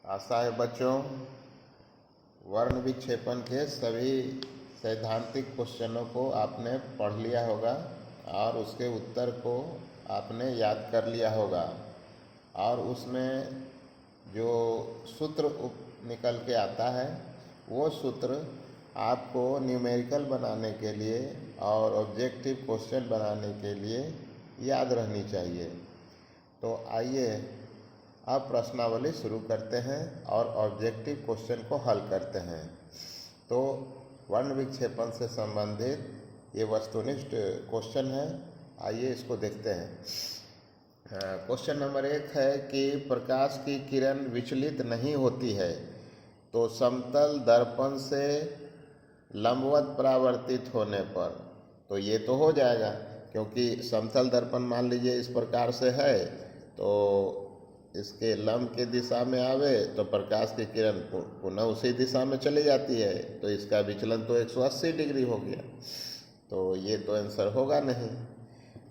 आशा है बच्चों वर्ण विक्षेपण के सभी सैद्धांतिक क्वेश्चनों को आपने पढ़ लिया होगा और उसके उत्तर को आपने याद कर लिया होगा और उसमें जो सूत्र निकल के आता है वो सूत्र आपको न्यूमेरिकल बनाने के लिए और ऑब्जेक्टिव क्वेश्चन बनाने के लिए याद रहनी चाहिए। तो आइए अब प्रश्नावली शुरू करते हैं और ऑब्जेक्टिव क्वेश्चन को हल करते हैं। तो वर्ण विक्षेपण से संबंधित ये वस्तुनिष्ठ क्वेश्चन है, आइए इसको देखते हैं। क्वेश्चन नंबर 1 है कि प्रकाश की किरण विचलित नहीं होती है तो समतल दर्पण से लंबवत परावर्तित होने पर, तो ये तो हो जाएगा क्योंकि समतल दर्पण मान लीजिए इस प्रकार से है तो इसके लंब के दिशा में आवे तो प्रकाश की किरण पुनः उसी दिशा में चली जाती है, तो इसका विचलन तो 180 डिग्री हो गया, तो ये तो आंसर होगा नहीं,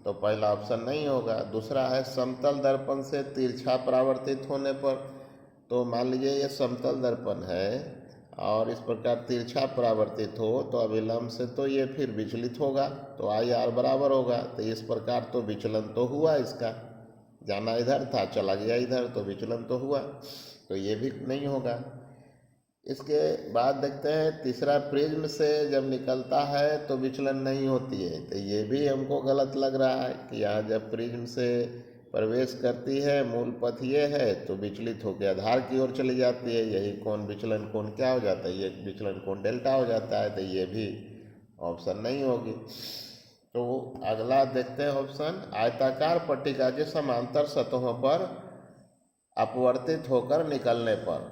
तो पहला ऑप्शन नहीं होगा। दूसरा है समतल दर्पण से तिरछा परावर्तित होने पर, तो मान लीजिए ये समतल दर्पण है और इस प्रकार तिरछा परावर्तित हो तो अभिलंब से तो ये फिर विचलित होगा, तो आई आर बराबर होगा, तो इस प्रकार तो विचलन तो हुआ, इसका जाना इधर था चला गया इधर, तो विचलन तो हुआ, तो ये भी नहीं होगा। इसके बाद देखते हैं तीसरा, प्रिज्म से जब निकलता है तो विचलन नहीं होती है, तो ये भी हमको गलत लग रहा है कि यहाँ जब प्रिज्म से प्रवेश करती है मूल पथ ये है तो विचलित होकर आधार की ओर चली जाती है, यही कोण विचलन कोण क्या हो जाता है, ये विचलन कोण डेल्टा हो जाता है, तो ये भी ऑप्शन नहीं होगी। तो अगला देखते हैं ऑप्शन, आयताकार पट्टिका के समांतर सतहों पर अपवर्तित होकर निकलने पर,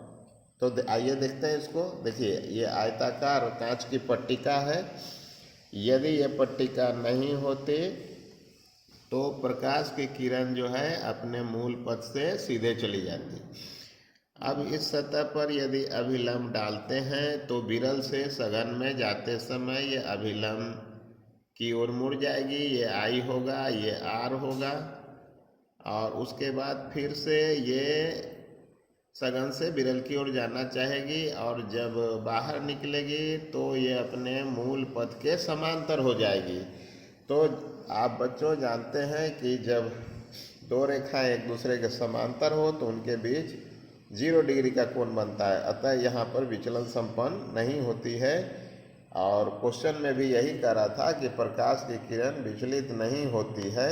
तो आइए देखते हैं इसको। देखिए ये आयताकार कांच की पट्टिका है, यदि ये पट्टिका नहीं होती तो प्रकाश की किरण जो है अपने मूल पथ से सीधे चली जाती। अब इस सतह पर यदि अभिलंब डालते हैं तो विरल से सघन में जाते समय ये अभिलंब की ओर मुड़ जाएगी, ये आई होगा, ये आर होगा, और उसके बाद फिर से ये सघन से विरल की ओर जाना चाहेगी और जब बाहर निकलेगी तो ये अपने मूल पथ के समांतर हो जाएगी। तो आप बच्चों जानते हैं कि जब दो रेखाएं एक दूसरे के समांतर हो तो उनके बीच 0 डिग्री का कोण बनता है, अतः यहाँ पर विचलन संपन्न नहीं होती है। और क्वेश्चन में भी यही कह रहा था कि प्रकाश की किरण विचलित नहीं होती है,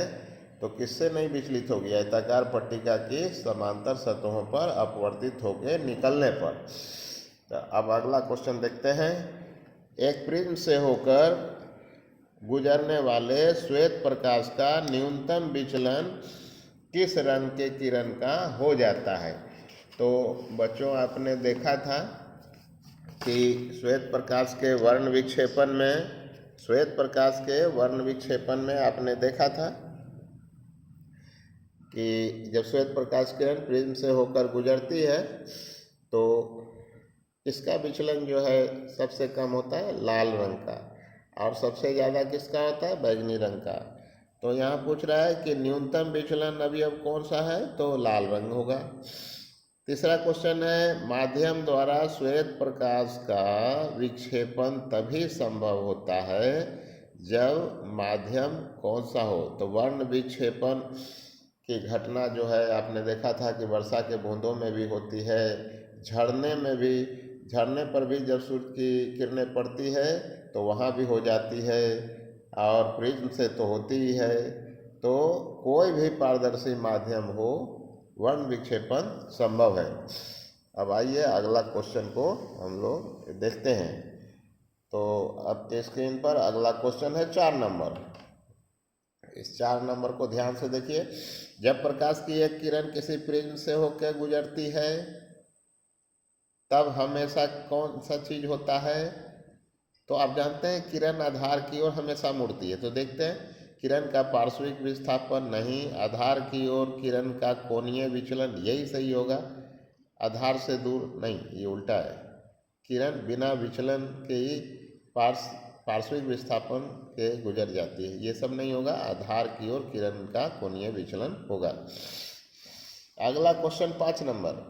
तो किससे नहीं विचलित होगी, आयताकार पट्टिका की समांतर सतहों पर अपवर्तित होकर निकलने पर। तो अब अगला क्वेश्चन देखते हैं, एक प्रिज्म से होकर गुजरने वाले श्वेत प्रकाश का न्यूनतम विचलन किस रंग के किरण का हो जाता है। तो बच्चों आपने देखा था कि श्वेत प्रकाश के वर्ण विक्षेपण में आपने देखा था कि जब श्वेत प्रकाश किरण प्रिज्म से होकर गुजरती है तो इसका विचलन जो है सबसे कम होता है लाल रंग का और सबसे ज़्यादा किसका होता है, बैगनी रंग का। तो यहाँ पूछ रहा है कि न्यूनतम विचलन अवयव कौन सा है, तो लाल रंग होगा। तीसरा क्वेश्चन है, माध्यम द्वारा श्वेत प्रकाश का विक्षेपण तभी संभव होता है जब माध्यम कौन सा हो, तो वर्ण विक्षेपण की घटना जो है आपने देखा था कि वर्षा के बूंदों में भी होती है, झरने पर भी जब सूर्य की किरणें पड़ती है तो वहाँ भी हो जाती है, और प्रिज्म से तो होती ही है। तो कोई भी पारदर्शी माध्यम हो वर्ण विक्षेपण संभव है। अब आइए अगला क्वेश्चन को हम लोग देखते हैं। तो अब स्क्रीन पर अगला क्वेश्चन है 4 नंबर। इस 4 नंबर को ध्यान से देखिए, जब प्रकाश की एक किरण किसी प्रिज्म से होकर गुजरती है तब हमेशा कौन सा चीज होता है, तो आप जानते हैं किरण आधार की ओर हमेशा मुड़ती है, तो देखते हैं किरण का पार्श्विक विस्थापन नहीं, आधार की ओर किरण का कोणीय विचलन, यही सही होगा, आधार से दूर नहीं, ये उल्टा है, किरण बिना विचलन के ही पार्श्विक विस्थापन के गुजर जाती है, ये सब नहीं होगा, आधार की ओर किरण का कोणीय विचलन होगा। अगला क्वेश्चन 5 नंबर,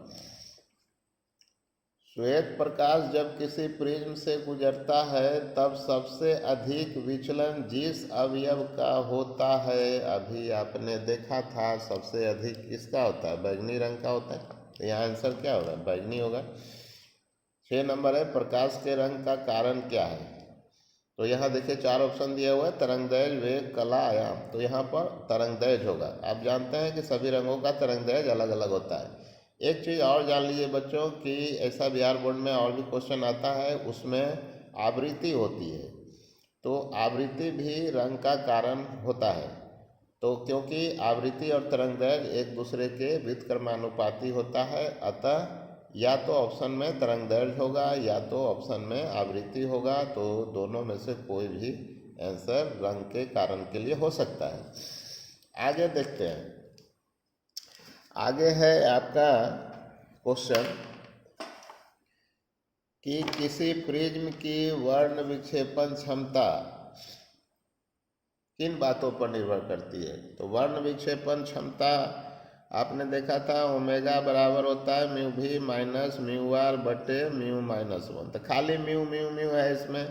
श्वेत प्रकाश जब किसी प्रिज्म से गुजरता है तब सबसे अधिक विचलन जिस अवयव का होता है, अभी आपने देखा था सबसे अधिक किसका होता है, बैंगनी रंग का होता है। तो यहाँ आंसर क्या होगा, बैंगनी होगा। 6 नंबर है प्रकाश के रंग का कारण क्या है। तो यहाँ देखिए 4 ऑप्शन दिया हुआ है, तरंगदैर्घ्य, वेग, कला, आयाम। तो यहाँ पर तरंगदैर्घ्य होगा। आप जानते हैं कि सभी रंगों का तरंगदैर्घ्य अलग अलग होता है। एक चीज़ और जान लीजिए बच्चों कि ऐसा बिहार बोर्ड में और भी क्वेश्चन आता है, उसमें आवृत्ति होती है। तो आवृत्ति भी रंग का कारण होता है। तो क्योंकि आवृत्ति और तरंगदैर्घ्य एक दूसरे के व्युत्क्रमानुपाती होता है, अतः या तो ऑप्शन में तरंगदैर्घ्य होगा या तो ऑप्शन में आवृत्ति होगा। तो दोनों में से कोई भी आंसर रंग के कारण के लिए हो सकता है। आगे देखते हैं। आगे है आपका क्वेश्चन कि किसी प्रिज्म की वर्ण विक्षेपण क्षमता किन बातों पर निर्भर करती है। तो वर्ण विक्षेपण क्षमता आपने देखा था ओमेगा बराबर होता है म्यू भी माइनस म्यू आर बटे म्यू माइनस 1। तो खाली म्यू म्यू म्यू है इसमें।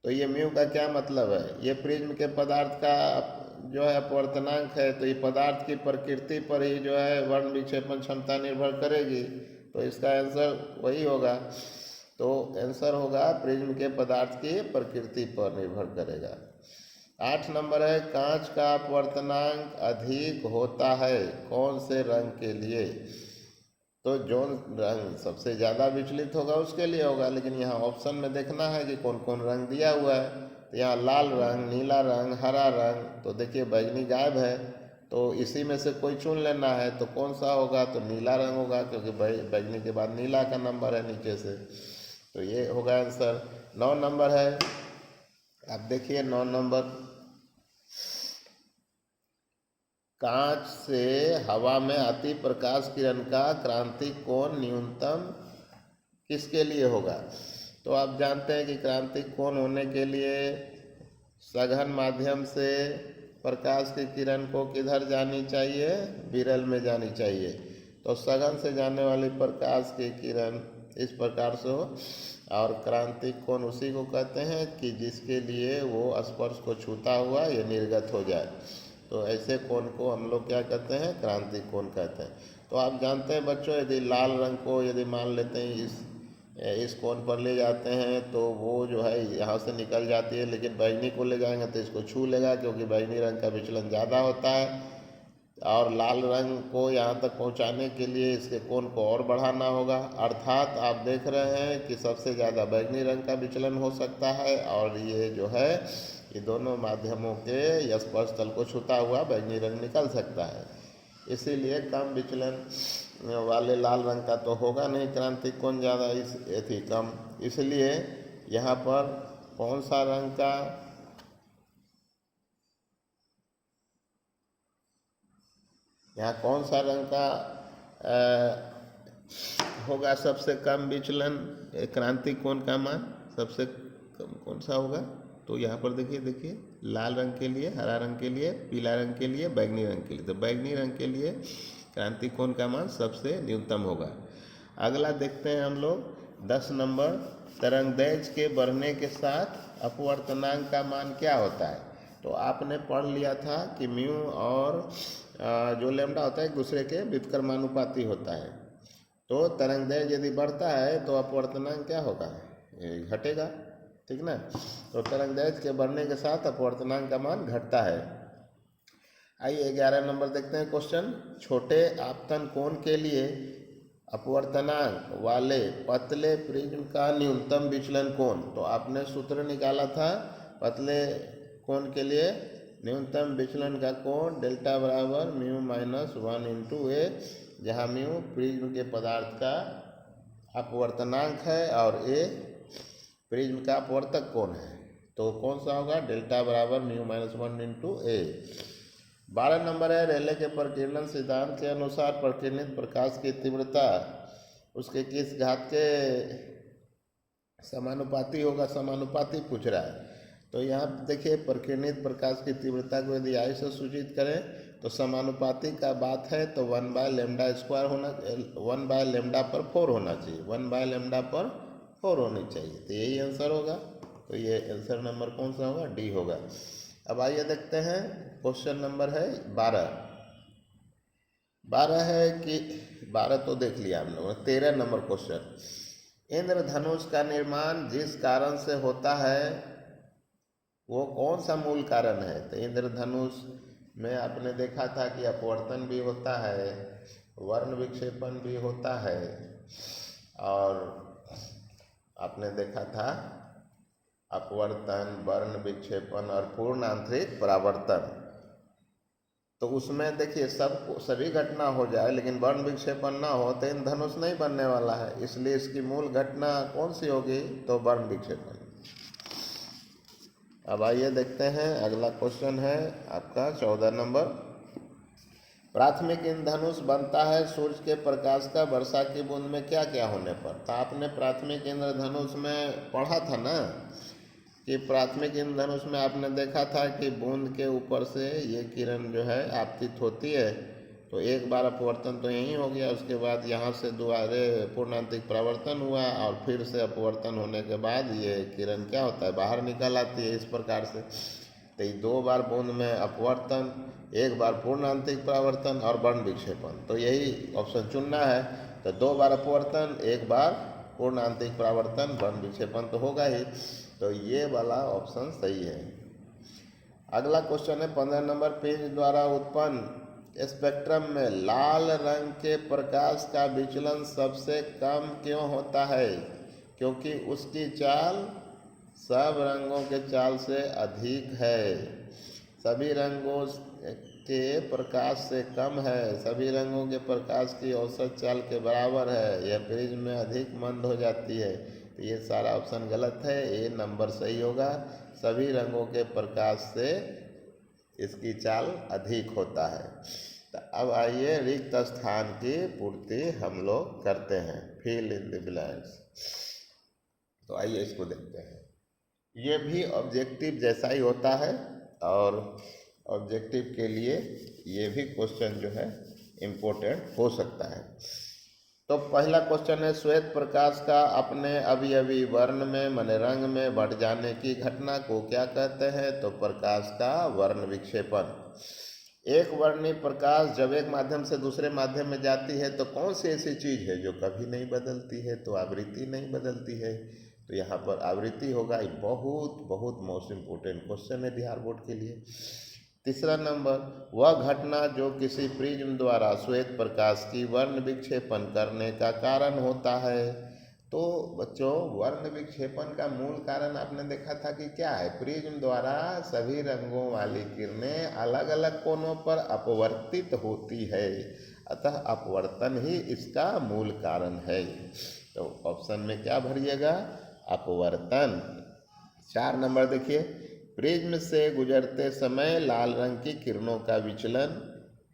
तो ये म्यू का क्या मतलब है, ये प्रिज्म के पदार्थ का जो है अपवर्तनांक है। तो ये पदार्थ की प्रकृति पर ही जो है वर्ण विक्षेपण क्षमता निर्भर करेगी। तो इसका आंसर वही होगा। तो आंसर होगा प्रिज्म के पदार्थ की प्रकृति पर निर्भर करेगा। 8 नंबर है कांच का अपवर्तनांक अधिक होता है कौन से रंग के लिए। तो जो रंग सबसे ज़्यादा विचलित होगा उसके लिए होगा। लेकिन यहाँ ऑप्शन में देखना है कि कौन कौन रंग दिया हुआ है। तो यहाँ लाल रंग, नीला रंग, हरा रंग। तो देखिए बैगनी गायब है, तो इसी में से कोई चुन लेना है। तो कौन सा होगा, तो नीला रंग होगा, क्योंकि बैगनी के बाद नीला का नंबर है नीचे से। तो ये होगा आंसर। 9 नंबर है, आप देखिए 9 नंबर, कांच से हवा में आती प्रकाश किरण का क्रांतिक कोण न्यूनतम किसके लिए होगा। तो आप जानते हैं कि क्रांतिक कोण होने के लिए सघन माध्यम से प्रकाश की किरण को किधर जानी चाहिए, विरल में जानी चाहिए। तो सघन से जाने वाली प्रकाश की किरण इस प्रकार से हो, और क्रांतिक कोण उसी को कहते हैं कि जिसके लिए वो स्पर्श को छूता हुआ ये निर्गत हो जाए। तो ऐसे कोण को हम लोग क्या कहते हैं, क्रांतिक कोण कहते हैं। तो आप जानते हैं बच्चों, यदि लाल रंग को यदि मान लेते हैं इस कोण पर ले जाते हैं तो वो जो है यहाँ से निकल जाती है, लेकिन बैगनी को ले जाएंगे तो इसको छू लेगा, क्योंकि बैगनी रंग का विचलन ज़्यादा होता है। और लाल रंग को यहाँ तक पहुँचाने के लिए इसके कोण को और बढ़ाना होगा। अर्थात आप देख रहे हैं कि सबसे ज़्यादा बैगनी रंग का विचलन हो सकता है, और ये जो है ये दोनों माध्यमों के स्पर्श तल को छूता हुआ बैगनी रंग निकल सकता है। इसीलिए कम विचलन वाले लाल रंग का तो होगा नहीं क्रांतिक कोण ज़्यादा, थी कम। इसलिए यहाँ पर कौन सा रंग का कौन सा रंग का होगा सबसे कम विचलन, क्रांतिक कोण का मान सबसे कम कौन सा होगा। तो यहाँ पर देखिए लाल रंग के लिए, हरा रंग के लिए, पीला रंग के लिए, बैगनी रंग के लिए। तो बैगनी रंग के लिए क्रांतिक कोण का मान सबसे न्यूनतम होगा। अगला देखते हैं हम लोग 10 नंबर, तरंगदैर्घ्य के बढ़ने के साथ अपवर्तनांक का मान क्या होता है। तो आपने पढ़ लिया था कि म्यू और जो लैम्डा होता है एक दूसरे के व्युत्क्रमानुपाती होता है। तो तरंगदैर्घ्य यदि बढ़ता है तो अपवर्तनांक क्या होगा, घटेगा, ठीक ना। तो तरंगदैर्घ्य के बढ़ने के साथ अपवर्तनांक का मान घटता है। आइए 11 नंबर देखते हैं क्वेश्चन, छोटे आपतन कोण के लिए अपवर्तनांक वाले पतले प्रिज्म का न्यूनतम विचलन कोण। तो आपने सूत्र निकाला था पतले कोण के लिए न्यूनतम विचलन का कोण डेल्टा बराबर म्यू माइनस 1 इंटू ए, जहाँ म्यू प्रिज्म के पदार्थ का अपवर्तनांक है और ए प्रिज्म का अपवर्तक कोण है। तो कौन सा होगा, डेल्टा बराबर म्यू माइनस 1 इंटू ए। 12 नंबर है, रेले के प्रकीर्णन सिद्धांत के अनुसार प्रकीर्णित प्रकाश की तीव्रता उसके किस घात के समानुपाती होगा, समानुपाती पूछ रहा है। तो यहाँ देखिए प्रकीर्णित प्रकाश की तीव्रता को यदि आई से सूचित करें तो समानुपाती का बात है तो 1/λ² होना, 1/λ/4 होना चाहिए, 1/λ/4 होनी चाहिए, तो यही आंसर होगा। तो ये आंसर नंबर कौन सा होगा? डी होगा। अब आइए देखते हैं, क्वेश्चन नंबर है 12 है कि 12 तो देख लिया हम लोग। 13 नंबर क्वेश्चन, इंद्रधनुष का निर्माण जिस कारण से होता है वो कौन सा मूल कारण है? तो इंद्रधनुष में आपने देखा था कि अपवर्तन भी होता है, वर्ण विक्षेपण भी होता है, और आपने देखा था अपवर्तन, वर्ण विक्षेपण और पूर्ण आंतरिक परावर्तन। तो उसमें देखिए सभी घटना हो जाए लेकिन वर्ण विक्षेपण ना हो तो इंद्रधनुष नहीं बनने वाला है, इसलिए इसकी मूल घटना कौन सी होगी? तो वर्ण विक्षेपण। अब आइए देखते हैं, अगला क्वेश्चन है आपका 14 नंबर, प्राथमिक इंद्रधनुष बनता है सूर्य के प्रकाश का वर्षा की बूंद में क्या क्या होने पर? तो आपने प्राथमिक इंद्रधनुष में पढ़ा था ना कि प्राथमिक इंद्रधनुष में आपने देखा था कि बूंद के ऊपर से ये किरण जो है आपतित होती है, तो एक बार अपवर्तन तो यहीं हो गया, उसके बाद यहाँ से दोबारे पूर्णांतिक परावर्तन हुआ और फिर से अपवर्तन होने के बाद ये किरण क्या होता है? बाहर निकल आती है इस प्रकार से। तो ये 2 बार बूंद में अपवर्तन, 1 बार पूर्णांतिक परावर्तन और वर्ण विक्षेपण, तो यही ऑप्शन चुनना है। तो 2 बार अपवर्तन, 1 बार पूर्णांतिक परावर्तन, वर्ण विक्षेपण तो होगा ही, तो ये वाला ऑप्शन सही है। अगला क्वेश्चन है 15 नंबर, पिंच द्वारा उत्पन्न स्पेक्ट्रम में लाल रंग के प्रकाश का विचलन सबसे कम क्यों होता है? क्योंकि उसकी चाल सब रंगों के चाल से अधिक है, सभी रंगों के प्रकाश से कम है, सभी रंगों के प्रकाश की औसत चाल के बराबर है, यह प्रिज्म में अधिक मंद हो जाती है। तो ये सारा ऑप्शन गलत है, ये नंबर सही होगा, सभी रंगों के प्रकाश से इसकी चाल अधिक होता है। तो अब आइए रिक्त स्थान की पूर्ति हम लोग करते हैं, फिल इन द ब्लैंक्स। तो आइए इसको देखते हैं, ये भी ऑब्जेक्टिव जैसा ही होता है और ऑब्जेक्टिव के लिए ये भी क्वेश्चन जो है इम्पोर्टेंट हो सकता है। तो पहला क्वेश्चन है, श्वेत प्रकाश का अपने अवयवी वर्ण में माने रंग में बढ़ जाने की घटना को क्या कहते हैं? तो प्रकाश का वर्ण विक्षेपण। एक वर्णी प्रकाश जब एक माध्यम से दूसरे माध्यम में जाती है तो कौन सी ऐसी चीज है जो कभी नहीं बदलती है? तो आवृत्ति नहीं बदलती है, तो यहाँ पर आवृत्ति होगा। ये बहुत बहुत मोस्ट इम्पोर्टेंट क्वेश्चन है बिहार बोर्ड के लिए। तीसरा नंबर, वह घटना जो किसी प्रिज्म द्वारा श्वेत प्रकाश की वर्ण विक्षेपण करने का कारण होता है। तो बच्चों, वर्ण विक्षेपण का मूल कारण आपने देखा था कि क्या है? प्रिज्म द्वारा सभी रंगों वाली किरणें अलग अलग कोनों पर अपवर्तित होती है, अतः अपवर्तन ही इसका मूल कारण है। तो ऑप्शन में क्या भरिएगा? अपवर्तन। 4 नंबर देखिए, प्रिज्म से गुजरते समय लाल रंग की किरणों का विचलन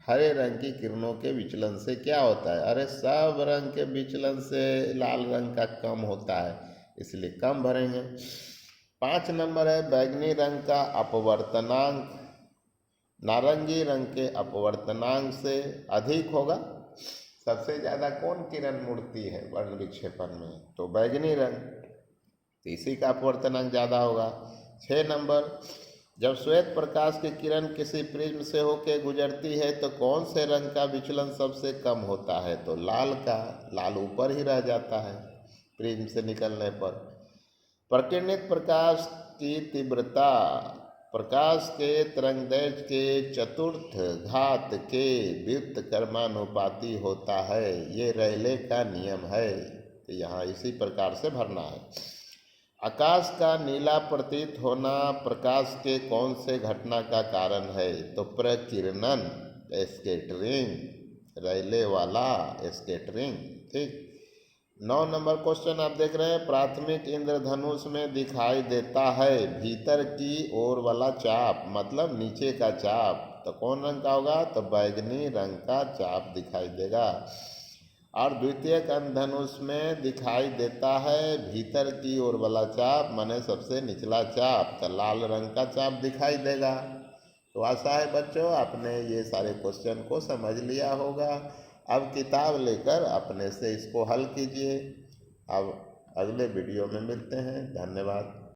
हरे रंग की किरणों के विचलन से क्या होता है? अरे सब रंग के विचलन से लाल रंग का कम होता है, इसलिए कम भरेंगे। 5 नंबर है, बैगनी रंग का अपवर्तनांक नारंगी रंग के अपवर्तनांक से अधिक होगा। सबसे ज़्यादा कौन किरण मुड़ती है वर्ण विक्षेपण में? तो बैगनी रंग, इसी का अपवर्तनांक ज़्यादा होगा। 6 नंबर, जब श्वेत प्रकाश की किरण किसी प्रिज्म से होकर गुजरती है तो कौन से रंग का विचलन सबसे कम होता है? तो लाल का, लाल ऊपर ही रह जाता है प्रिज्म से निकलने पर। प्रकीर्णित प्रकाश की तीव्रता प्रकाश के तरंगदैर्घ्य के चतुर्थ घात के व्युत्क्रमानुपाती कर्मानुपाती होता है, ये रेले का नियम है। तो यहाँ इसी प्रकार से भरना है। आकाश का नीला प्रतीत होना प्रकाश के कौन से घटना का कारण है? तो प्रकीर्णन, स्कैटरिंग, रेले वाला स्कैटरिंग। ठीक। 9 नंबर क्वेश्चन आप देख रहे हैं, प्राथमिक इंद्रधनुष में दिखाई देता है भीतर की ओर वाला चाप, मतलब नीचे का चाप, तो कौन रंग का होगा? तो बैगनी रंग का चाप दिखाई देगा। और द्वितीयक इंद्रधनुष में दिखाई देता है भीतर की ओर वाला चाप, माने सबसे निचला चाप, तो लाल रंग का चाप दिखाई देगा। तो आशा है बच्चों आपने ये सारे क्वेश्चन को समझ लिया होगा। अब किताब लेकर अपने से इसको हल कीजिए। अब अगले वीडियो में मिलते हैं। धन्यवाद।